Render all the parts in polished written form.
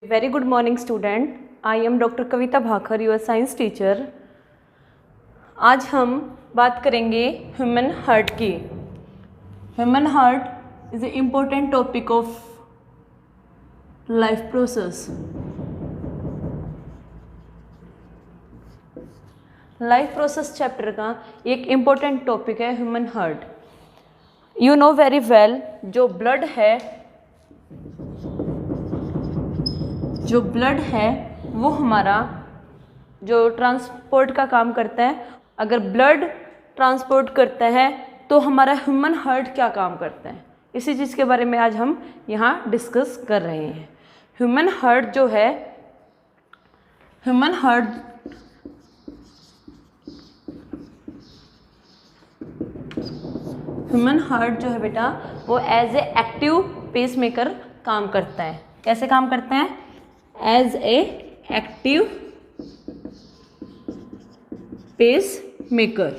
Very good morning student, I am doctor Kavita Bhakar, your science teacher. आज हम बात करेंगे ह्यूमन हार्ट की। Human heart is a important topic of life process. Life process chapter का एक important topic है human heart. You know very well, जो blood है वो हमारा जो ट्रांसपोर्ट का काम करता है। अगर ब्लड ट्रांसपोर्ट करता है तो हमारा ह्यूमन हार्ट क्या काम करता है, इसी चीज़ के बारे में आज हम यहाँ डिस्कस कर रहे हैं। ह्यूमन हार्ट जो है, ह्यूमन हार्ट जो है बेटा, वो एज ए एक्टिव पेसमेकर काम करता है। कैसे काम करता है? As a active pacemaker.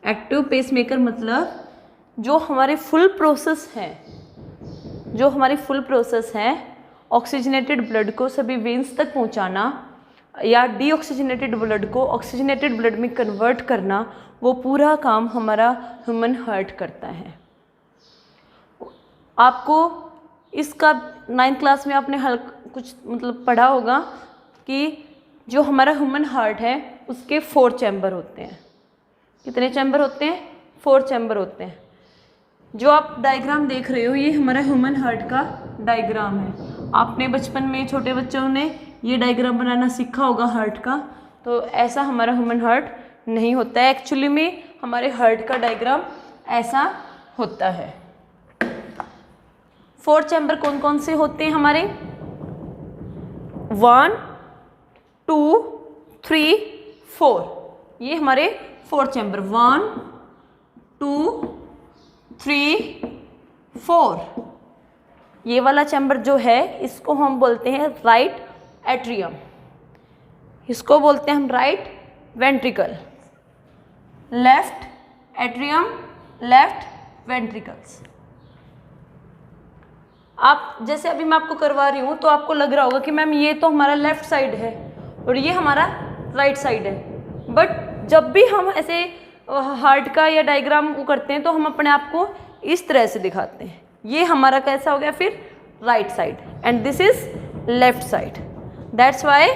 Active pacemaker मतलब जो हमारी फुल प्रोसेस है ऑक्सीजनेटेड ब्लड को सभी वेन्स तक पहुंचाना या डीऑक्सीजनेटेड ब्लड को ऑक्सीजनेटेड ब्लड में कन्वर्ट करना, वो पूरा काम हमारा ह्यूमन हार्ट करता है। आपको इसका 9th क्लास में आपने कुछ पढ़ा होगा कि जो हमारा ह्यूमन हार्ट है उसके 4 चैम्बर होते हैं। कितने चैम्बर होते हैं? 4 चैम्बर होते हैं। जो आप डायग्राम देख रहे हो, ये हमारा ह्यूमन हार्ट का डायग्राम है। आपने बचपन में छोटे बच्चों ने ये डायग्राम बनाना सीखा होगा हार्ट का। तो ऐसा हमारा ह्यूमन हार्ट नहीं होता है। एक्चुअली में हमारे हार्ट का डायग्राम ऐसा होता है। 4 चैम्बर कौन कौन से होते हैं हमारे? 1, 2, 3, 4। ये हमारे 4 चैम्बर 1, 2, 3, 4। ये वाला चैम्बर जो है इसको हम बोलते हैं राइट एट्रियम। इसको बोलते हैं हम right ventricle. Left atrium, left ventricles. आप जैसे अभी मैं आपको करवा रही हूँ तो आपको लग रहा होगा कि मैम ये तो हमारा लेफ्ट साइड है और ये हमारा राइट साइड है। बट जब भी हम ऐसे हार्ट का या डायग्राम वो करते हैं तो हम अपने आप को इस तरह से दिखाते हैं। ये हमारा कैसा हो गया फिर? Right side, and this is left side. That's why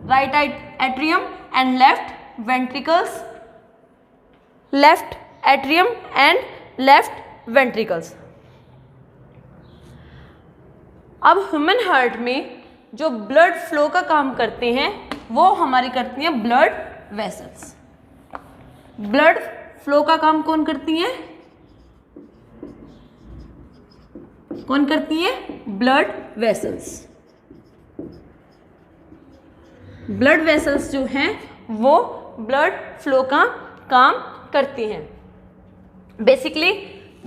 right atrium and left ventricles, left atrium and left ventricles. अब ह्यूमन हार्ट में जो ब्लड फ्लो का काम करते हैं वो हमारी करती हैं ब्लड वेसल्स। ब्लड फ्लो का काम कौन करती हैं? कौन करती हैं? Blood vessels. ब्लड वेसल्स जो हैं वो ब्लड फ्लो का काम करती हैं। Basically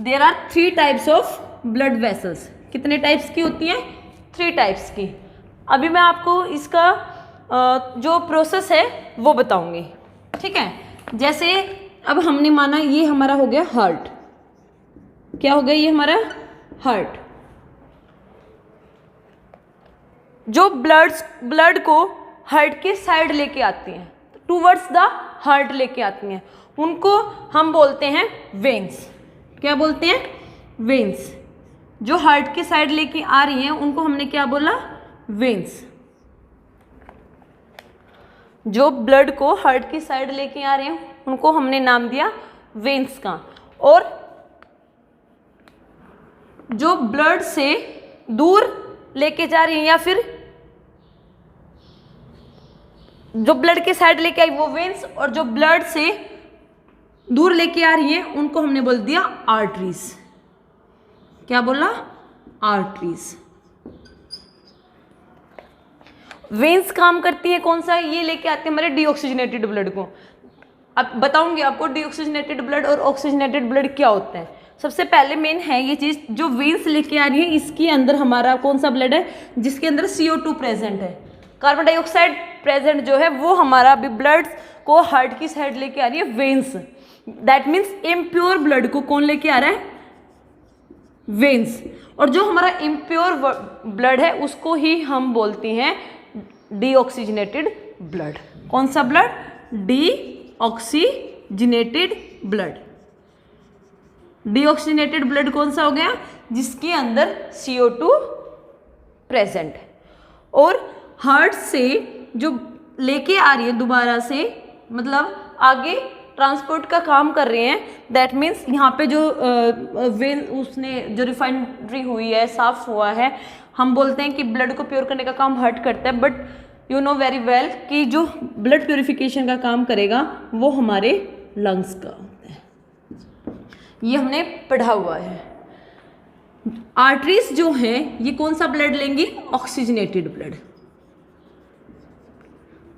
there are 3 types of blood vessels. कितने टाइप्स की होती हैं? 3 टाइप्स की। अभी मैं आपको इसका जो प्रोसेस है वो बताऊंगी, ठीक है? जैसे अब हमने माना ये हमारा हो गया हार्ट। क्या हो गया? ये हमारा हार्ट। जो ब्लड को हार्ट के साइड लेके आती हैं, टूवर्ड्स द हार्ट लेके आती हैं, उनको हम बोलते हैं वेन्स। क्या बोलते हैं? वेन्स। जो हार्ट के साइड लेके आ रही हैं उनको हमने क्या बोला? वेन्स। जो ब्लड को हार्ट की साइड लेके आ रहे हैं उनको हमने नाम दिया वेन्स का। और जो ब्लड से दूर लेके जा रही हैं या फिर जो ब्लड के साइड लेके आई वो वेन्स, और जो ब्लड से दूर लेके आ रही हैं उनको हमने बोल दिया आर्टरीज। क्या बोला? आर्टरीज। वेन्स काम करती है कौन सा? ये लेके आते हैं हमारे डीऑक्सीजनेटेड ब्लड को। अब बताऊंगी आपको डीऑक्सीजनेटेड ब्लड और ऑक्सीजनेटेड ब्लड क्या होता है। सबसे पहले मेन है ये चीज, जो वेन्स लेके आ रही है इसके अंदर हमारा कौन सा ब्लड है? जिसके अंदर CO2 प्रेजेंट है, कार्बन डाइऑक्साइड प्रेजेंट जो है, वो हमारा अभी ब्लड को हार्ट की साइड लेके आ रही है veins. That means impure blood को कौन लेके आ रहा है? वेन्स। और जो हमारा इम्प्योर ब्लड है उसको ही हम बोलते हैं डीऑक्सीजनेटेड ब्लड। कौन सा blood? Deoxygenated blood. Deoxygenated blood कौन सा हो गया? जिसके अंदर CO2 प्रेजेंट है और हार्ट से जो लेके आ रही है दोबारा से, मतलब आगे ट्रांसपोर्ट का काम कर रहे हैं। दैट मीन्स यहाँ पे जो वेन उसने जो रिफाइनरी हुई है, साफ हुआ है, हम बोलते हैं कि ब्लड को प्योर करने का काम हार्ट करता है, but you know very well कि जो ब्लड प्योरिफिकेशन का काम करेगा वो हमारे लंग्स का होता है। ये हमने पढ़ा हुआ है। आर्टरीज जो है ये कौन सा ब्लड लेंगी? Oxygenated blood.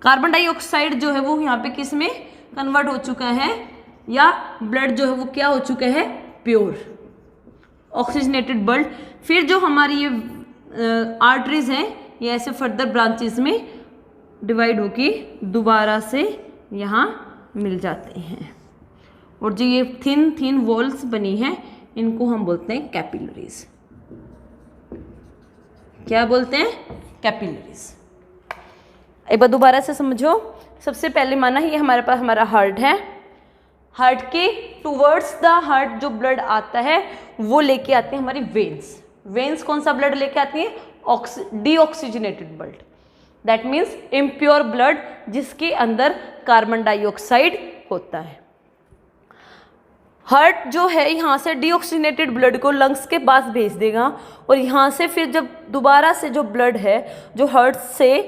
कार्बन डाइऑक्साइड जो है वो यहाँ पे किस में कन्वर्ट हो चुका है, या ब्लड जो है वो क्या हो चुका है? Pure oxygenated blood. फिर जो हमारी ये आर्टरीज हैं ये ऐसे फर्दर ब्रांचेस में डिवाइड होके दोबारा से यहाँ मिल जाते हैं, और जो ये थिन थिन वॉल्स बनी हैं इनको हम बोलते हैं कैपिलरीज। क्या बोलते हैं? कैपिलरीज। एक बार दोबारा से समझो। सबसे पहले माना ये हमारे पास हमारा हार्ट है, हार्ट के टूवर्ड्स द हार्ट जो ब्लड आता है वो लेके आते हैं हमारी वेन्स। वेन्स कौन सा ब्लड लेके आती है? Deoxygenated blood. That means impure blood जिसके अंदर कार्बन डाइऑक्साइड होता है। हार्ट जो है यहाँ से डीऑक्सीजनेटेड ब्लड को लंग्स के पास भेज देगा, और यहाँ से फिर जब दोबारा से जो ब्लड है जो हार्ट से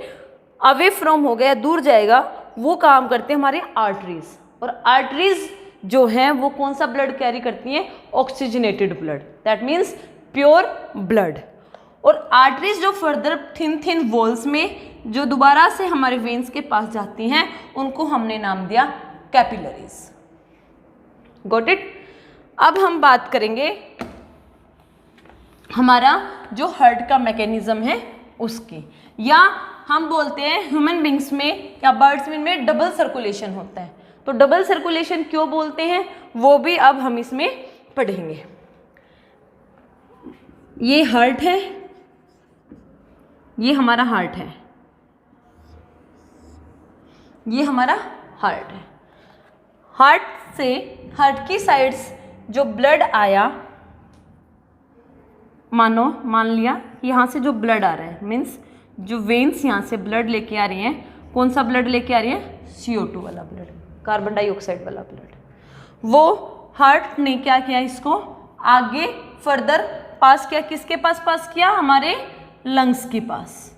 अवे फ्रॉम हो गया, दूर जाएगा, वो काम करते हैं हमारे आर्टरीज। और आर्टरीज जो हैं वो कौन सा ब्लड कैरी करती हैं? Oxygenated blood. That means pure blood. और आर्टरीज जो फर्दर थिन थिन वॉल्स में जो दोबारा से हमारे वेन्स के पास जाती हैं उनको हमने नाम दिया कैपिलरीज। Got it? अब हम बात करेंगे हमारा जो हार्ट का मैकेनिज्म है उसकी, या हम बोलते हैं ह्यूमन बींग्स में या बर्ड्स में डबल सर्कुलेशन होता है। तो डबल सर्कुलेशन क्यों बोलते हैं वो भी अब हम इसमें पढ़ेंगे। ये हार्ट है, ये हमारा हार्ट है, ये हमारा हार्ट है। हार्ट से हार्ट की साइड्स जो ब्लड आया, मान लिया यहाँ से जो ब्लड आ रहा है, मीन्स जो वेन्स यहाँ से ब्लड लेके आ रही हैं, कौन सा ब्लड लेके आ रही है? CO2 वाला ब्लड, कार्बन डाइऑक्साइड वाला ब्लड। वो हार्ट ने क्या किया? इसको आगे फर्दर पास किया। किसके पास किया? हमारे लंग्स के पास।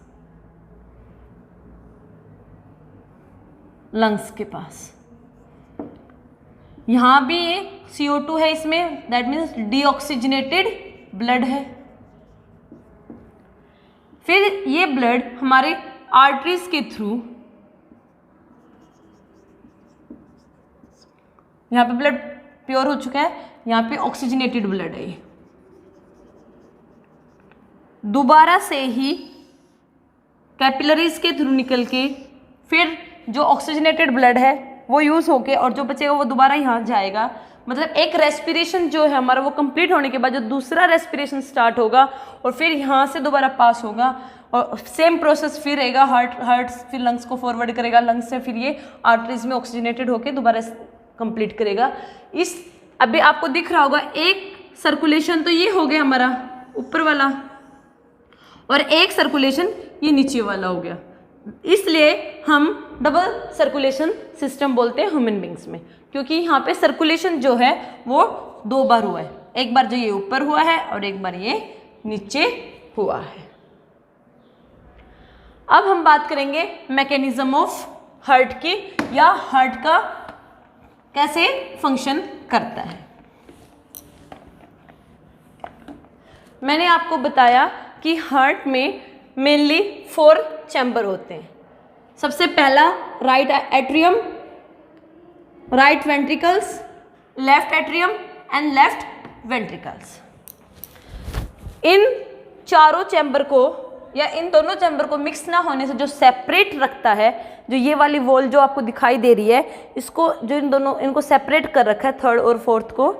लंग्स के पास यहाँ भी ये CO2 है इसमें, दैट मीन्स डीऑक्सीजनेटेड ब्लड है। फिर ये ब्लड हमारे आर्टरीज के थ्रू, यहाँ पे ब्लड प्योर हो चुका है, यहाँ पे ऑक्सीजनेटेड ब्लड है, दोबारा से ही कैपिलरीज के थ्रू निकल के फिर जो ऑक्सीजनेटेड ब्लड है वो यूज़ होके और जो बचेगा वो दोबारा यहाँ जाएगा। मतलब एक रेस्पिरेशन जो है हमारा वो कंप्लीट होने के बाद जो दूसरा रेस्पिरेशन स्टार्ट होगा और फिर यहाँ से दोबारा पास होगा, और सेम प्रोसेस फिर रहेगा। हार्ट फिर लंग्स को फॉरवर्ड करेगा, लंग्स से फिर ये आर्टरीज में ऑक्सीजनेटेड होके दोबारा कंप्लीट करेगा। इस अभी आपको दिख रहा होगा एक सर्कुलेशन तो ये हो गया हमारा ऊपर वाला, और एक सर्कुलेशन ये नीचे वाला हो गया। इसलिए हम डबल सर्कुलेशन सिस्टम बोलते हैं ह्यूमन बींग्स में, क्योंकि यहाँ पे सर्कुलेशन जो है वो 2 बार हुआ है। एक बार जो ये ऊपर हुआ है और एक बार ये नीचे हुआ है। अब हम बात करेंगे मैकेनिज्म ऑफ हार्ट की, या हार्ट का कैसे फंक्शन करता है। मैंने आपको बताया कि हार्ट में मेनली 4 चैम्बर होते हैं। सबसे पहला right atrium, right ventricles, left atrium and left ventricles. इन चारों चैम्बर को या इन दोनों चैम्बर को मिक्स ना होने से जो सेपरेट रखता है, जो ये वाली वॉल जो आपको दिखाई दे रही है, इसको जो इनको सेपरेट कर रखा है 3rd और 4th को,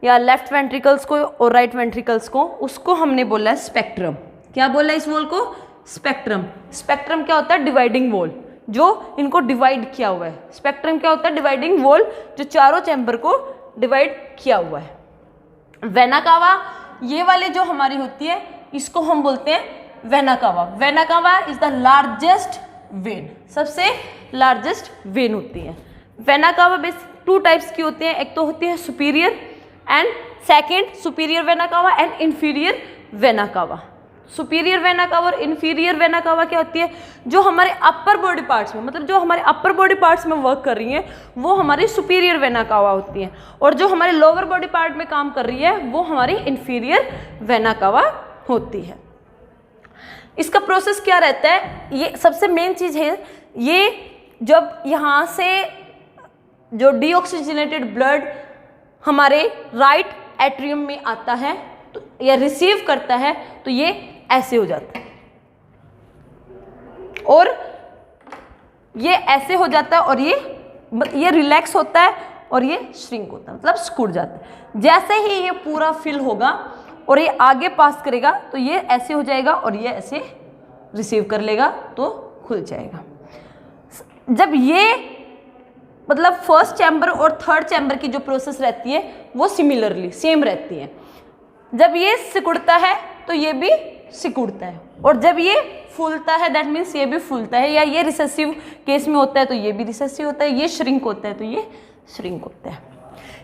या लेफ्ट वेंट्रिकल्स को और राइट वेंट्रिकल्स को, उसको हमने बोला है स्पेक्ट्रम। क्या बोला है इस वॉल को? स्पेक्ट्रम। स्पेक्ट्रम क्या होता है? डिवाइडिंग वॉल, जो इनको डिवाइड किया हुआ है। स्पेक्ट्रम क्या होता है? डिवाइडिंग वॉल, जो चारों चैम्बर को डिवाइड किया हुआ है। वेना कावा, ये वाले जो हमारी होती है इसको हम बोलते हैं vena cava. Vena cava is the largest when, सबसे लार्जेस्ट वेन होती है। वेना कावा बेस 2 टाइप्स की होती है, एक तो होती है superior and second superior vena cava and inferior vena cava. Superior vena cava और इंफीरियर वेना कावा क्या होती है? जो हमारे अपर बॉडी पार्ट्स में, मतलब जो हमारे अपर बॉडी पार्ट्स में वर्क कर रही हैं वो हमारी सुपीरियर वेना कावा होती है, और जो हमारे लोअर बॉडी पार्ट में काम कर रही है वो हमारी इंफीरियर वेना कावा होती है। इसका प्रोसेस क्या रहता है? ये सबसे मेन चीज़ है, ये जब यहाँ से जो डीऑक्सीजनेटेड ब्लड हमारे राइट एट्रियम में आता है तो या रिसीव करता है तो ये ऐसे हो जाता है, और ये ऐसे हो जाता है, और ये रिलैक्स होता है और ये श्रिंक होता है, मतलब सिकुड़ जाता है। जैसे ही ये पूरा फिल होगा और ये आगे पास करेगा तो ये ऐसे हो जाएगा और ये ऐसे रिसीव कर लेगा तो खुल जाएगा। जब ये मतलब फर्स्ट चैम्बर और थर्ड चैम्बर की जो प्रोसेस रहती है वो सिमिलरली सेम रहती है। जब ये सिकुड़ता है तो ये भी सिकुड़ता है, और जब ये फूलता है दैट मीन्स ये भी फूलता है, या ये रिसेसिव केस में होता है तो ये भी रिसेसिव होता है, ये श्रिंक होता है तो ये श्रिंक होता है।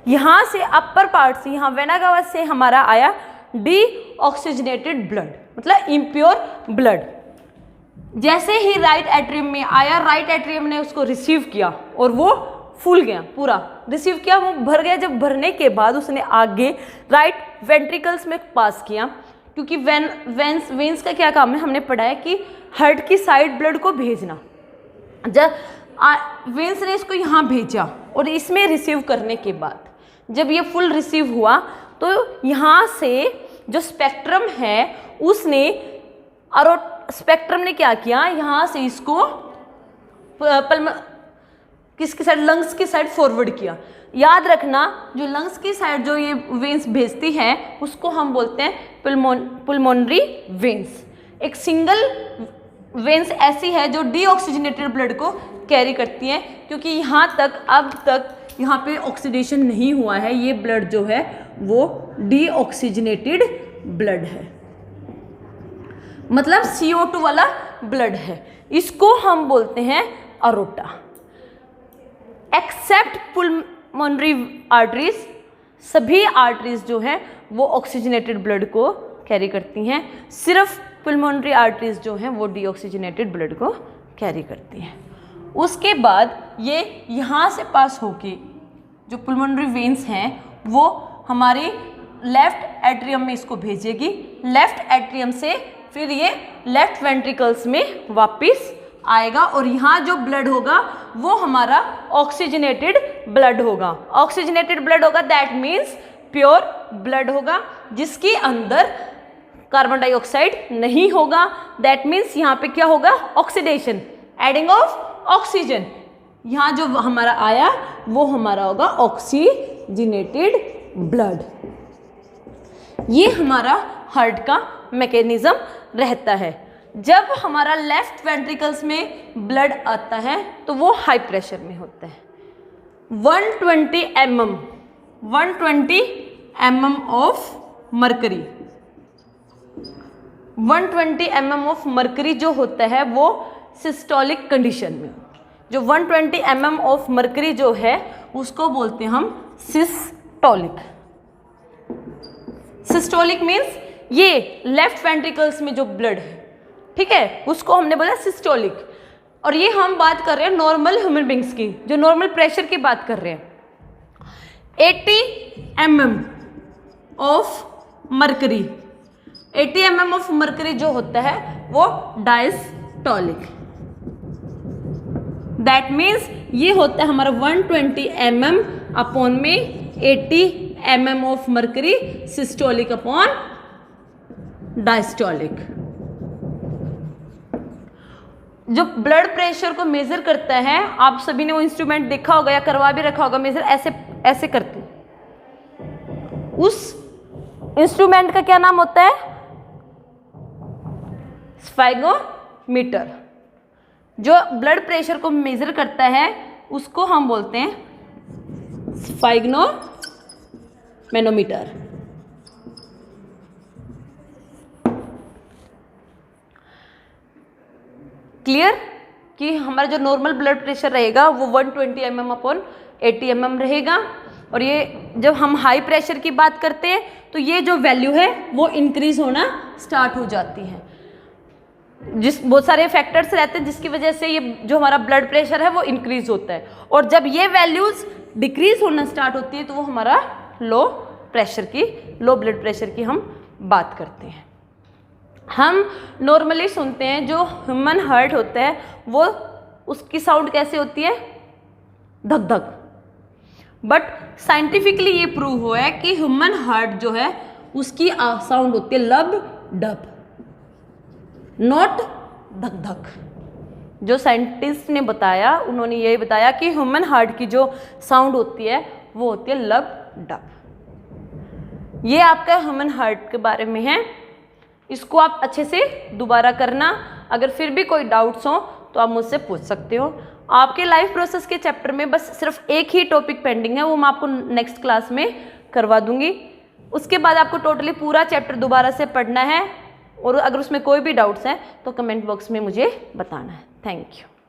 यहाँ से अपर पार्ट से, यहाँ वेना कावा से हमारा आया डीऑक्सीजनेटेड ब्लड, मतलब इम्प्योर ब्लड। जैसे ही राइट एट्रियम में आया, राइट एट्रियम ने उसको रिसीव किया और वो फूल गया, पूरा रिसीव किया, वो भर गया। जब भरने के बाद उसने आगे राइट वेंट्रिकल्स में पास किया, क्योंकि वेन्स का क्या काम है? हमने पढ़ा है कि हार्ट की साइड ब्लड को भेजना। जब वेन्स ने इसको यहाँ भेजा और इसमें रिसीव करने के बाद जब ये फुल रिसीव हुआ तो यहाँ से जो स्पेक्ट्रम है उसने स्पेक्ट्रम ने क्या किया? यहाँ से इसको किसकी साइड? लंग्स की साइड फॉरवर्ड किया। याद रखना, जो लंग्स की साइड जो ये वेन्स भेजती है उसको हम बोलते हैं पुल्मोनरी वेन्स। एक सिंगल वेन्स ऐसी है जो डीऑक्सीजनेटेड ब्लड को कैरी करती है, क्योंकि यहाँ तक अब तक यहाँ पे ऑक्सीडेशन नहीं हुआ है, ये ब्लड जो है वो डीऑक्सीजनेटेड ब्लड है, मतलब CO2 वाला ब्लड है। इसको हम बोलते हैं अरोटा। एक्सेप्ट पुल्मोनरी आर्टरीज, सभी आर्टरीज जो हैं वो ऑक्सीजनेटेड ब्लड को कैरी करती हैं, सिर्फ पुल्मोनरी आर्टरीज जो हैं वो डीऑक्सीजनेटेड ब्लड को कैरी करती हैं। उसके बाद ये यहाँ से पास होके जो पुल्मोनरी वेन्स हैं वो हमारे लेफ्ट एट्रियम में इसको भेजेगी, लेफ्ट एट्रियम से फिर ये लेफ्ट वेंट्रिकल्स में वापस आएगा, और यहाँ जो ब्लड होगा वो हमारा ऑक्सीजनेटेड ब्लड होगा। ऑक्सीजनेटेड ब्लड होगा दैट मीन्स प्योर ब्लड होगा, जिसके अंदर कार्बन डाइऑक्साइड नहीं होगा। दैट मीन्स यहाँ पे क्या होगा? Oxidation, adding of oxygen. यहाँ जो हमारा आया वो हमारा होगा ऑक्सीजनेटेड ब्लड। ये हमारा हार्ट का मैकेनिज्म रहता है। जब हमारा लेफ्ट वेंट्रिकल्स में ब्लड आता है तो वो हाई प्रेशर में होता है। 120 mm of mercury, 120 mm of mercury जो होता है वो सिस्टोलिक कंडीशन में, जो 120 mm ऑफ मरकरी जो है उसको बोलते हैं हम सिस्टोलिक। सिस्टोलिक मीन्स ये लेफ्ट वेंट्रिकल्स में जो ब्लड है, ठीक है, उसको हमने बोला सिस्टोलिक। और ये हम बात कर रहे हैं नॉर्मल ह्यूमन बींग्स की, जो नॉर्मल प्रेशर की बात कर रहे हैं। 80 mm of mercury, 80 mm of mercury जो होता है वो डायस्टोलिक। दैट मीन्स ये होता है हमारा 120 mm अपॉन में 80 mm of mercury, systolic upon diastolic. जो ब्लड प्रेशर को मेजर करता है, आप सभी ने वो इंस्ट्रूमेंट देखा होगा या करवा भी रखा होगा मेजर, ऐसे ऐसे करते उस इंस्ट्रूमेंट का क्या नाम होता है? स्फेगोमीटर। जो ब्लड प्रेशर को मेजर करता है उसको हम बोलते हैं स्फेगनोमेनोमीटर। क्लियर कि हमारा जो नॉर्मल ब्लड प्रेशर रहेगा वो 120 mm/80 mm रहेगा, और ये जब हम हाई प्रेशर की बात करते हैं तो ये जो वैल्यू है वो इंक्रीज होना स्टार्ट हो जाती है। बहुत सारे फैक्टर्स रहते हैं जिसकी वजह से ये जो हमारा ब्लड प्रेशर है वो इंक्रीज होता है, और जब ये वैल्यूज डिक्रीज होना स्टार्ट होती है तो वो हमारा लो ब्लड प्रेशर की हम बात करते हैं। हम नॉर्मली सुनते हैं जो ह्यूमन हार्ट होता है वो उसकी साउंड कैसे होती है? धक धक। बट साइंटिफिकली ये प्रूव हुआ है कि ह्यूमन हार्ट जो है उसकी साउंड होती है लब डब, नॉट धक धक। जो साइंटिस्ट ने बताया उन्होंने यही बताया कि ह्यूमन हार्ट की जो साउंड होती है वो होती है लब डब। ये आपका ह्यूमन हार्ट के बारे में है। इसको आप अच्छे से दोबारा करना। अगर फिर भी कोई डाउट्स हो तो आप मुझसे पूछ सकते हो। आपके लाइफ प्रोसेस के चैप्टर में बस सिर्फ एक ही टॉपिक पेंडिंग है, वो मैं आपको नेक्स्ट क्लास में करवा दूंगी। उसके बाद आपको टोटली पूरा चैप्टर दोबारा से पढ़ना है, और अगर उसमें कोई भी डाउट्स हैं तो कमेंट बॉक्स में मुझे बताना है। Thank you.